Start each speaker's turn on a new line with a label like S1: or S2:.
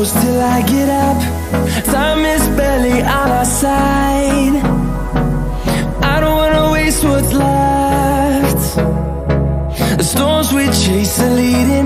S1: close till I get up. Time is barely on our side. I don't wanna waste what's left. The storms we chase are leading